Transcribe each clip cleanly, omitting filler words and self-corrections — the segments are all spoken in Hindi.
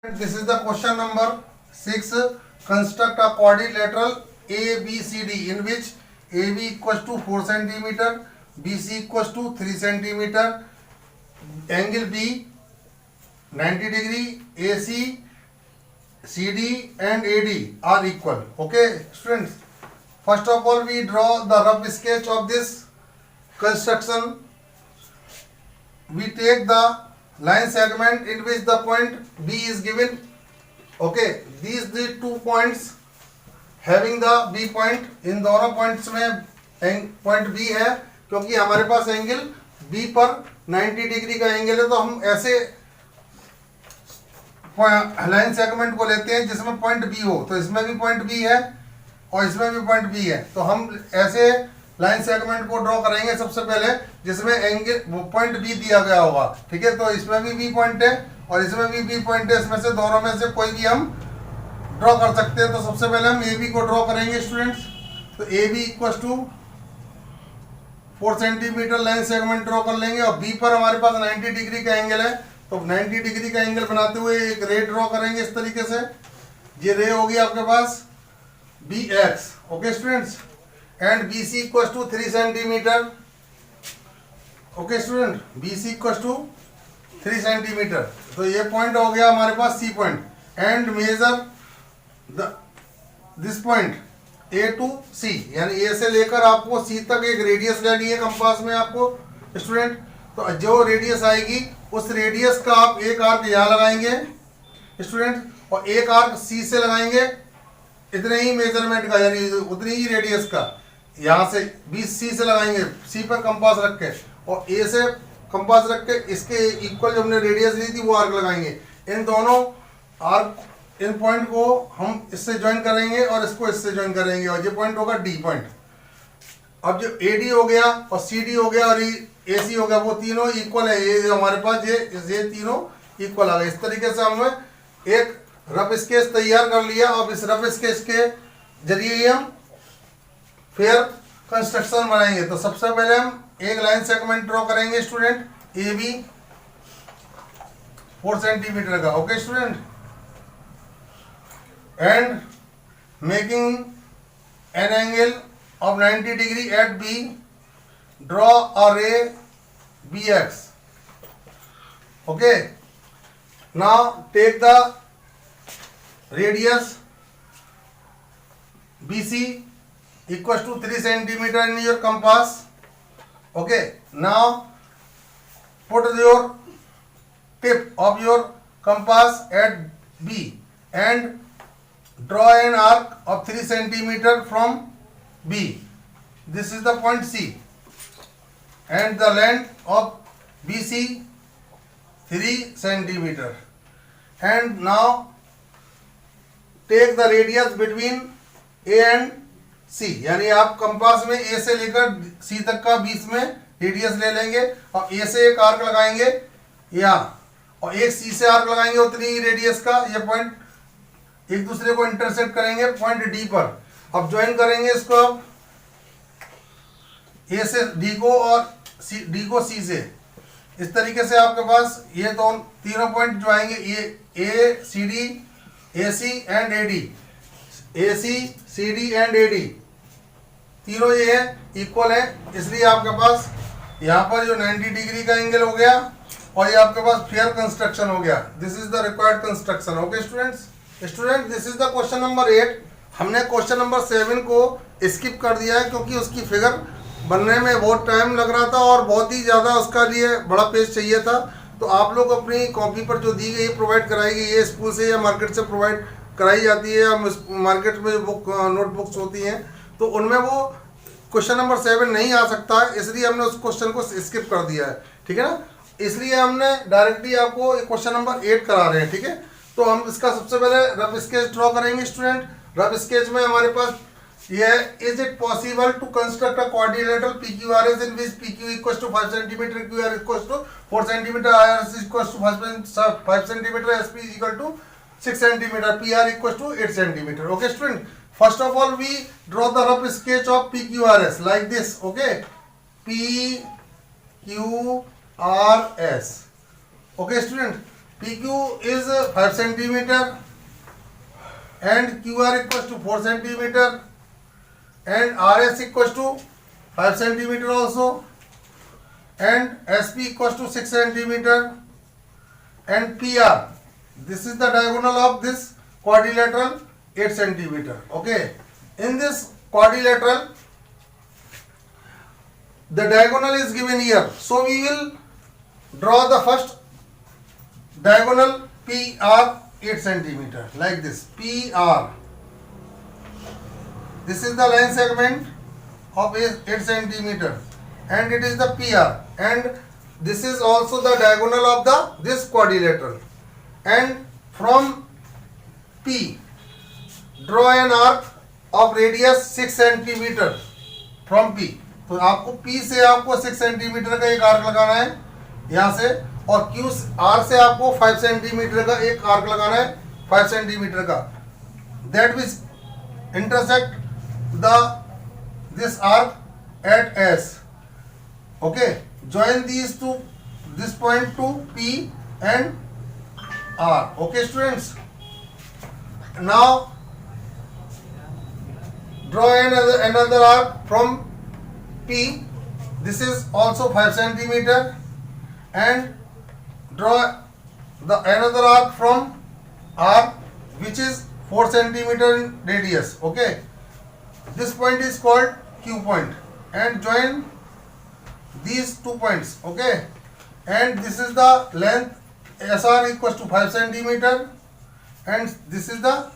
This is the question number 6. Construct a quadrilateral ABCD in which AB equals to 4 centimeter, BC equals to 3 centimeter, angle B 90 degree, AC, CD and AD are equal. Okay, students. First of all, we draw the rough sketch of this construction. We take the line segment in which the point B is given. Okay, these the 2 points having the B point. इन दोनों points में point B है क्योंकि हमारे पास एंगल B पर 90 डिग्री का एंगल है, तो हम ऐसे लाइन सेगमेंट को लेते हैं जिसमें पॉइंट B हो. तो इसमें भी पॉइंट B है और इसमें भी पॉइंट B है, तो हम ऐसे लाइन सेगमेंट को ड्रॉ करेंगे सबसे पहले जिसमें एंगल पॉइंट बी दिया गया होगा. ठीक है, तो इसमें भी बी पॉइंट है और इसमें भी बी पॉइंट है. इसमें से दोनों में से कोई भी हम ड्रॉ कर सकते हैं. तो सबसे पहले हम ए बी को ड्रॉ करेंगे स्टूडेंट्स. तो A B equal to 4 centimetre line segment draw कर लेंगे और बी पर हमारे पास 90 डिग्री का एंगल है. तो 90 डिग्री का एंगल बनाते हुए एक रे ड्रॉ करेंगे इस तरीके से. ये रे होगी आपके पास B X. Okay students, and BC equals to 3 centimeter. Okay student, BC equals to 3 centimeter. तो ये पॉइंट हो गया हमारे पास C point. And measure this point A to C, यानी A से लेकर आपको C तक एक रेडियस लेनी है कंपास में आपको स्टूडेंट. तो जो रेडियस आएगी उस रेडियस का आप एक आर्क यहाँ लगाएंगे स्टूडेंट और एक आर्क C से लगाएंगे इतने ही मेजरमेंट का, यानी उतनी ही रेडियस का. यहाँ से 20 सी से लगाएंगे, सी पर कंपास रख के, और ए से कंपास रख के इसके इक्वल जो हमने रेडियस ली थी वो आर्क लगाएंगे. इन दोनों आर्क इन पॉइंट को हम इससे ज्वाइन करेंगे और इसको इससे ज्वाइन करेंगे और ये पॉइंट होगा डी पॉइंट. अब जो ए डी हो गया और सी डी हो गया और ए सी हो गया, वो तीनों इक्वल है. ये हमारे पास ये तीनों इक्वल आ गए. इस तरीके से हमने एक रफ स्केच तैयार कर लिया. अब इस रफ स्केच के जरिए हम फिर कंस्ट्रक्शन बनाएंगे. तो सबसे पहले हम एक लाइन सेगमेंट ड्रॉ करेंगे स्टूडेंट ए बी 4 सेंटीमीटर का. Okay student, and making an angle of 90 degree at B, draw a ray B X. Okay, now take the radius BC equals to 3 centimeter in your compass. Okay, now put your tip of your compass at B and draw an arc of 3 centimeter from B. This is the point C and the length of BC 3 centimeter. And now take the radius between A and C, यानी आप कंपास में A से लेकर C तक का बीच में रेडियस ले लेंगे और A से एक आर्क लगाएंगे यहाँ और एक C से आर्क लगाएंगे उतनी ही रेडियस का. ये पॉइंट एक दूसरे को इंटरसेक्ट करेंगे पॉइंट D पर. अब ज्वाइन करेंगे इसको आप A से D को और D को C से. इस तरीके से आपके पास ये तीनों पॉइंट जो आएंगे, ये A C D AC and AD, AC CD and AD तीनों ये है इक्वल है. इसलिए आपके पास यहाँ पर जो 90 डिग्री का एंगल हो गया और ये आपके पास फेयर कंस्ट्रक्शन हो गया. This is the required construction. Okay students, this is the question number 8. हमने क्वेश्चन नंबर 7 को स्किप कर दिया है क्योंकि उसकी फिगर बनने में बहुत टाइम लग रहा था और बहुत ही ज़्यादा उसका लिए बड़ा पेज चाहिए था. तो आप लोग अपनी कॉपी पर जो दी गई प्रोवाइड कराई गई है स्कूल से या मार्केट से प्रोवाइड कराई जाती है, या मार्केट में बुक नोटबुक्स होती हैं, तो उनमें वो क्वेश्चन नंबर 7 नहीं आ सकता है. इसलिए हमने उस क्वेश्चन को स्किप कर दिया है. ठीक है ना, इसलिए हमने डायरेक्टली आपको क्वेश्चन नंबर 8 करा रहे हैं. ठीक है, तो हम इसका सबसे पहले रफ स्केच ड्रॉ करेंगे स्टूडेंट. रफ स्केच में हमारे पास ये है, is it possible to construct a quadrilateral PQRS in which PQ equals to 5 centimetre, QR equals to 4 centimetre, IRS equals to 5 centimetre, SP equal to 6 centimeter, PR equals to 8 centimeter. Okay student, first of all we draw the rough sketch of PQRS like this. Okay, PQRS. Okay student, PQ is 5 centimeter and QR equals to 4 centimeter and RS equals to 5 centimeter also and SP equals to 6 centimeter and PR, this is the diagonal of this quadrilateral, 8 centimeter. Okay, in this quadrilateral the diagonal is given here, so we will draw the first diagonal PR 8 centimeter like this. PR, this is the line segment of 8 centimeter and it is the PR, and this is also the diagonal of the this quadrilateral, and from P draw an arc of radius 6 centimeter from P. तो आपको P से आपको 6 सेंटीमीटर का एक आर्क लगाना है यहाँ से, और Q R से आपको 5 सेंटीमीटर का एक आर्क लगाना है 5 सेंटीमीटर का, that will intersect the this arc at S. Okay, join these two, this point to P and R. Okay students, now draw another arc from P, this is also 5 centimeter, and draw the another arc from R which is 4 centimeter in radius. Okay, this point is called Q point, and join these 2 points. Okay, and this is the length SR equals to 5 centimeter and this is the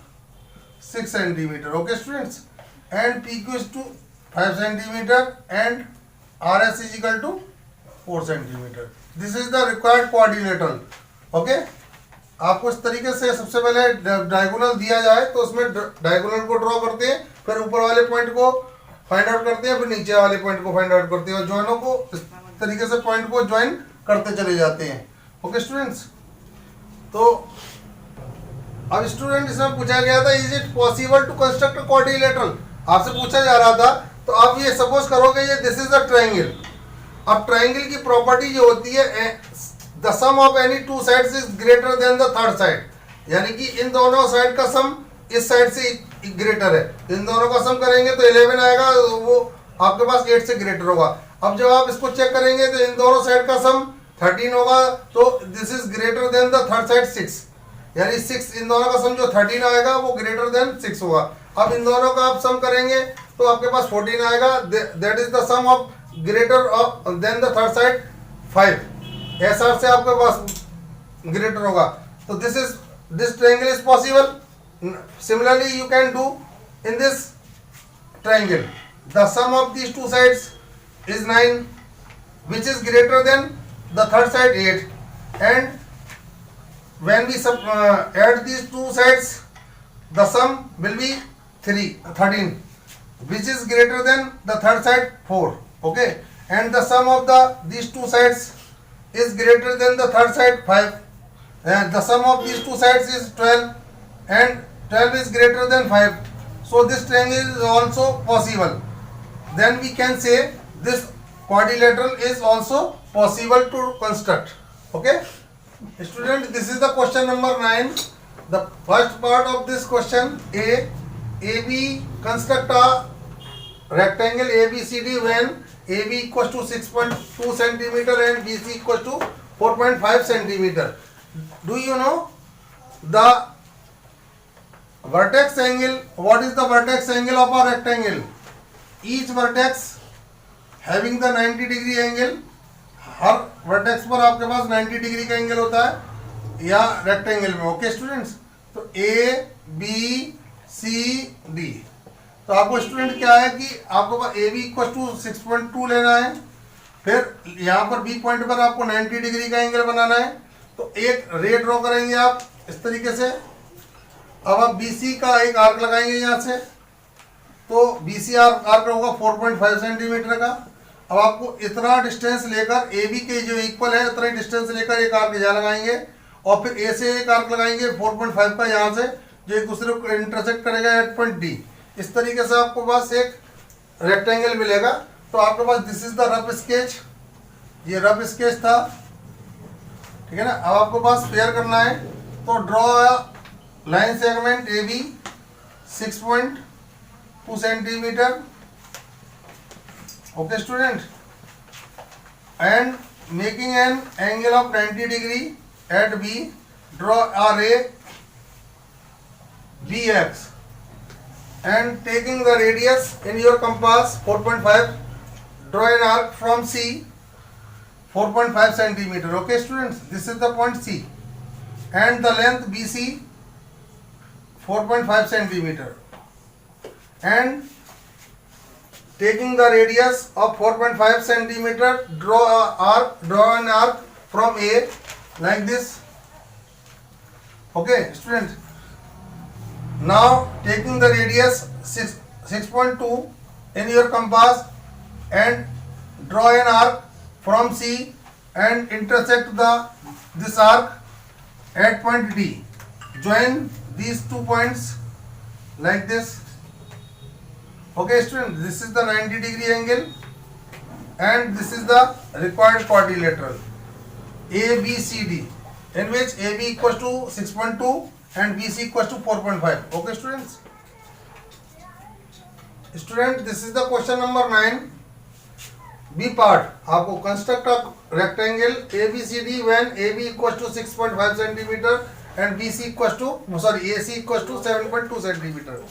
6 centimeter. Okay students, and PQ is to 5 centimeter and RS is equal to 4 centimeter. This is the required quadrilateral. Okay, आपको इस तरीके से सबसे पहले डायगोनल दिया जाए तो उसमें डायगोनल को ड्रॉ करते हैं, फिर ऊपर वाले पॉइंट को फाइंड आउट करते हैं, फिर नीचे वाले पॉइंट को फाइंड आउट करते हैं, और ज्वाइनों को इस तरीके से पॉइंट को ज्वाइन करते चले जाते हैं. ओके स्टूडेंट्स, तो अब स्टूडेंट इसमें पूछा गया था is it possible to construct a quadrilateral, आपसे पूछा जा रहा था. तो आप ये सपोज करोगे ये दिस इज अ ट्रायंगल. अब ट्रायंगल की प्रॉपर्टी जो होती है the sum of any two sides is greater than the third side, यानी कि इन दोनों साइड का सम इस साइड से ग्रेटर है. इन दोनों का सम करेंगे तो 11 आएगा, वो आपके पास 8 से ग्रेटर होगा. अब जब आप इसको चेक करेंगे तो इन दोनों साइड का सम 13 होगा, तो this is greater than the third side 6, यानी 6 इन दोनों का सम जो 13 आएगा वो ग्रेटर देन 6 होगा. अब इन दोनों का आप सम करेंगे तो आपके पास 14 आएगा, that is the sum of greater than the third side 5. SR से आपके पास ग्रेटर होगा. तो this triangle is possible. Similarly you can do in this triangle. The sum of these two sides is 9, which is greater than the third side 8, and when we add these two sides the sum will be 13, which is greater than the third side 4. Okay, and the sum of these two sides is greater than the third side 5, and the sum of these two sides is 12, and 12 is greater than 5. So this triangle is also possible. Then we can say this quadrilateral is also possible to construct. Okay student, this is the question number 9. The first part of this question, AB construct a rectangle ABCD when AB equals to 6.2 centimeter and BC equals to 4.5 centimeter. Do you know the vertex angle? What is the vertex angle of a rectangle? Each vertex having the 90 degree angle. Her vertex पर आपके पास 90 डिग्री का एंगल होता है या रेक्टेंगल में. ओके स्टूडेंट्स, तो A B C D. तो आपको स्टूडेंट क्या है कि आपको पास AB इक्वल टू 6.2 लेना है, फिर यहाँ पर B पॉइंट पर आपको 90 डिग्री का एंगल बनाना है. तो एक रे ड्रॉ करेंगे आप इस तरीके से. अब आप BC का एक आर्क लगाएंगे यहाँ से, तो BC आर्क होगा 4.5 सेंटीमीटर का. अब आपको इतना डिस्टेंस लेकर AB के जो इक्वल है उतना डिस्टेंस लेकर एक आर्क यहाँ लगाएंगे, और फिर A से एक आर्क लगाएंगे 4.5 का यहाँ से, जो एक दूसरे को इंटरसेक्ट करेगा एट पॉइंट D. इस तरीके से आपको पास एक रेक्टेंगल मिलेगा. तो आपके पास this is the rough sketch. ये रफ स्केच था ठीक है ना। अब आपको पास पेयर करना है, तो draw line segment A B 6.2 centimetre, okay student, and making an angle of 90 degree at B, draw a ray bx and taking the radius in your compass 4.5, draw an arc from C 4.5 centimeter, okay students, this is the point C, and the length BC 4.5 centimeter, and taking the radius of 4.5 centimeter, draw an arc from A like this, okay students. Now taking the radius 6.2 in your compass and draw an arc from C and intersect this arc at point D. Join these 2 points like this. Okay students, this is the 90 degree angle and this is the required quadrilateral ABCD, in which AB equals to 6.2 and BC equals to 4.5. Okay students. Student, this is the question number 9. B part. आपको construct a rectangle ABCD when AB equals to 6.5 centimeter and BC equals to AC equals to 7.2 centimeter.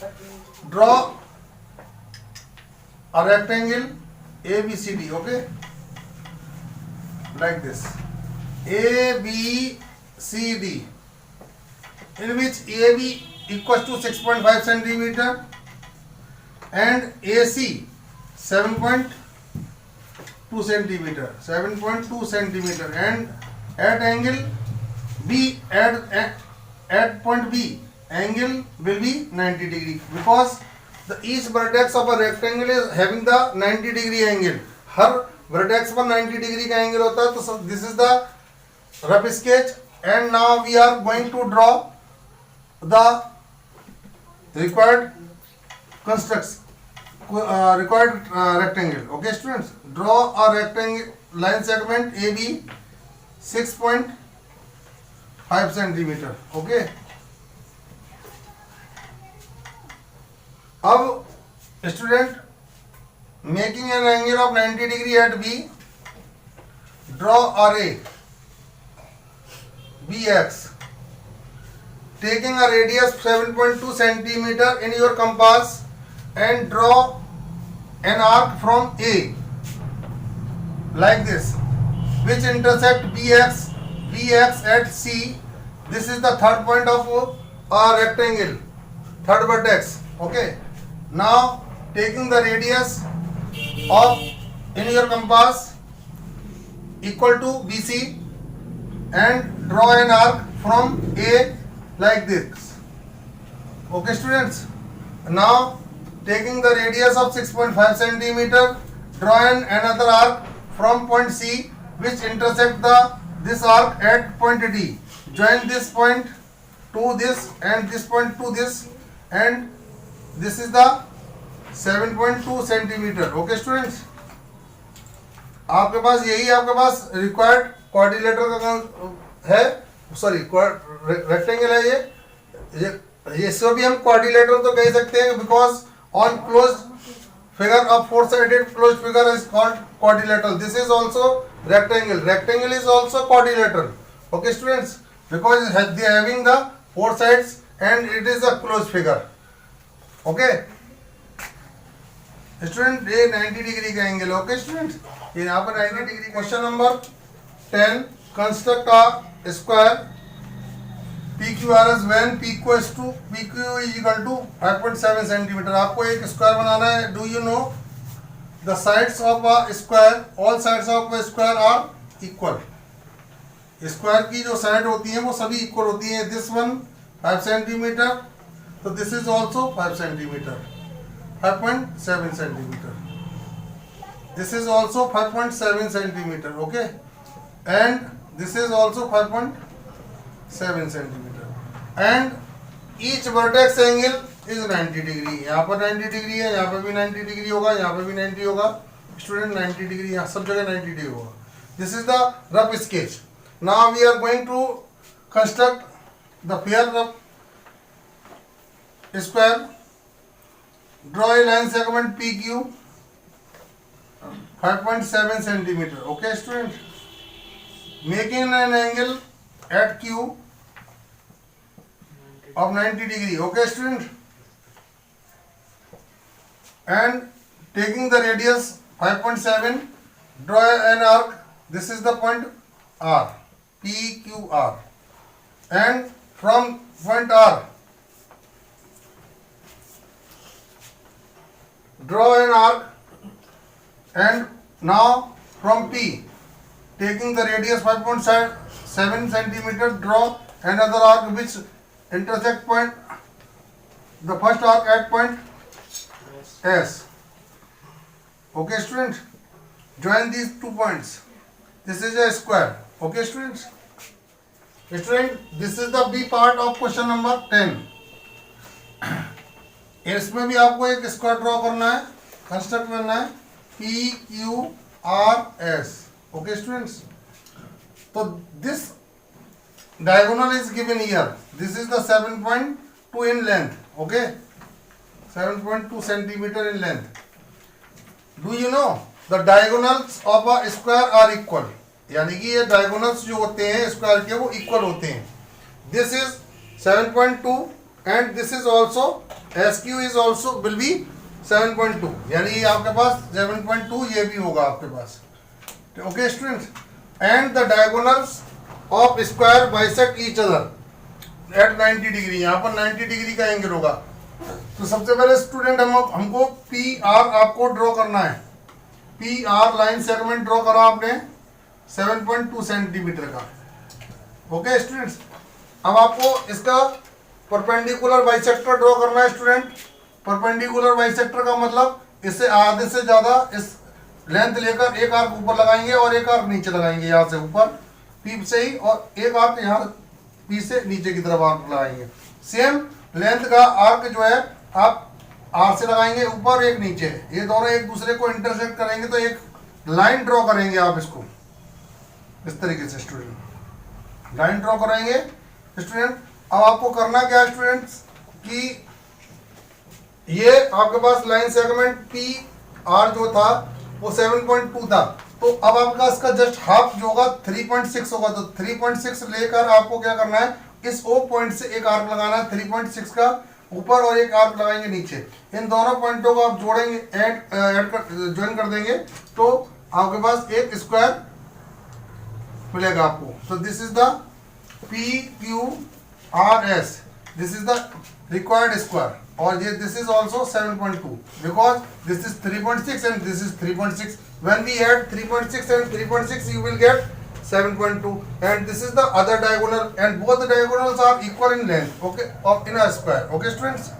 Draw a rectangle ABCD. Okay, like this. ABCD, in which AB equals to 6.5 centimeter and AC 7.2 centimeter, and at angle B, at point B, angle will be 90 degree, because each vertex of a rectangle is having the 90 degree angle. Her vertex पर 90 degree का angle होता है. तो this is the rough sketch, and now we are going to draw the required rectangle. Okay students, draw a rectangle line segment AB 6.5 centimeter. Okay, अब student, making an angle of 90 degree at B, draw a ray BX, taking a radius 7.2 centimeter in your compass and draw an arc from A like this, which intersect BX at C. This is the third point of a rectangle, third vertex. Okay, now taking the radius of in your compass equal to BC and draw an arc from A like this. Okay students, now taking the radius of 6.5 centimeter, draw another arc from point C which intersect this arc at point D. Join this point to this and this point to this, and this is the 7.2 centimeter. Okay students, आपके पास यही आपके पास रिक्वायर्ड क्वाड्रिलेटरल का है, सॉरी रेक्टेंगल है ये इसको भी हम क्वाड्रिलेटरल तो कह सकते हैं, because on close figure of four-sided closed figure is called quadrilateral. This is also rectangle. Rectangle is also quadrilateral. Okay students, because they are having the four sides and it is a closed figure. Okay student, ये 90 डिग्री का एंगल. ओके स्टूडेंट, ये यहाँ पर 90 degree. Question number 10, construct a square PQRS when PQ is equal to 5.7 centimeter. आपको एक स्क्वायर बनाना है. Do you know the sides of a square? All sides of a square are equal. Square की जो साइड होती है वो सभी इक्वल होती है. This one 5 centimeter, so this is also 5 centimeter, 5.7 centimeter. This is also 5.7 centimeter. Okay, and this is also 5.7 centimeter, and each vertex angle is 90 degree. यहाँ पर 90 डिग्री है, यहाँ पर भी 90 डिग्री होगा, यहाँ पर भी 90 होगा. स्टूडेंट 90 डिग्री, यहाँ सब जगह 90 डिग्री होगा. This is the rough sketch. Now we are going to construct the pair of square. Draw a line segment PQ 5.7 centimeter. Okay, student. Making an angle at Q of 90 degree. Okay, student. And taking the radius 5.7, draw an arc. This is the point R, PQR. And from point R, draw an arc. And now from P, taking the radius 5.7 centimeter, draw another arc which intersect point, the first arc at point S. Okay, student. Join these 2 points. This is a square. Okay, students. Student, this is the B part of question number 10. इसमें भी आपको एक स्क्वायर ड्रॉ करना है, कंस्ट्रक्ट करना है, PQRS. Okay, students. So this diagonal is given here. This is the 7.2 in length. Okay, 7.2 centimeter in length. Do you know the diagonals of a square are equal? यानी कि ये diagonals जो होते हैं स्क्वायर के वो इक्वल होते हैं. This is 7.2 and this is also SQ is also will be 7.2. यानी ये आपके पास 7.2 ये भी होगा आपके पास. Okay, students. And the diagonals of square bisect each other at 90 degree. यहाँ पर 90 डिग्री का एंगल होगा. तो सबसे पहले स्टूडेंट हमको PR आपको ड्रॉ करना है. PR लाइन सेगमेंट ड्रॉ करा आपने 7.2 सेंटीमीटर का. ओके स्टूडेंट्स, अब आपको इसका परपेंडिकुलर बाइसेक्टर ड्रॉ करना है स्टूडेंट. परपेंडिकुलर बाइसेक्टर का मतलब इससे आधे से ज्यादा इस लेंथ लेकर एक आर्क ऊपर लगाएंगे और एक आर्क नीचे लगाएंगे. यहाँ से ऊपर P से ही और एक आर्क यहाँ P से नीचे की तरफ आर्क लगाएंगे. सेम लेंथ का आर्क जो है आप R से लगाएंगे ऊपर, एक नीचे. ये दोनों एक दूसरे को इंटरसेक्ट करेंगे तो एक लाइन ड्रॉ करेंगे आप इसको इस तरीके से. स्टूडेंट लाइन ड्रॉ करेंगे स्टूडेंट. अब आपको करना क्या है स्टूडेंट्स कि ये आपके पास लाइन सेगमेंट PR जो था वो 7.2 था. तो अब आपके पास का जस्ट हाफ जो होगा 3.6 होगा. तो 3.6 लेकर आपको क्या करना है, इस O पॉइंट से एक आर्क लगाना है 3.6 का ऊपर और एक आर्क लगाएंगे नीचे. इन दोनों पॉइंटों को आप जोड़ेंगे, ज्वाइन कर देंगे तो आपके पास एक स्क्वायर मिलेगा आपको. तो this is the PQRS. This is the required square. और ये this is also 7.2 because this is 3.6 and this is 3.6. When we add 3.6 and 3.6 you will get 7.2 and this is the other diagonal and both the diagonals are equal in length. Okay, of in a square. Okay, students.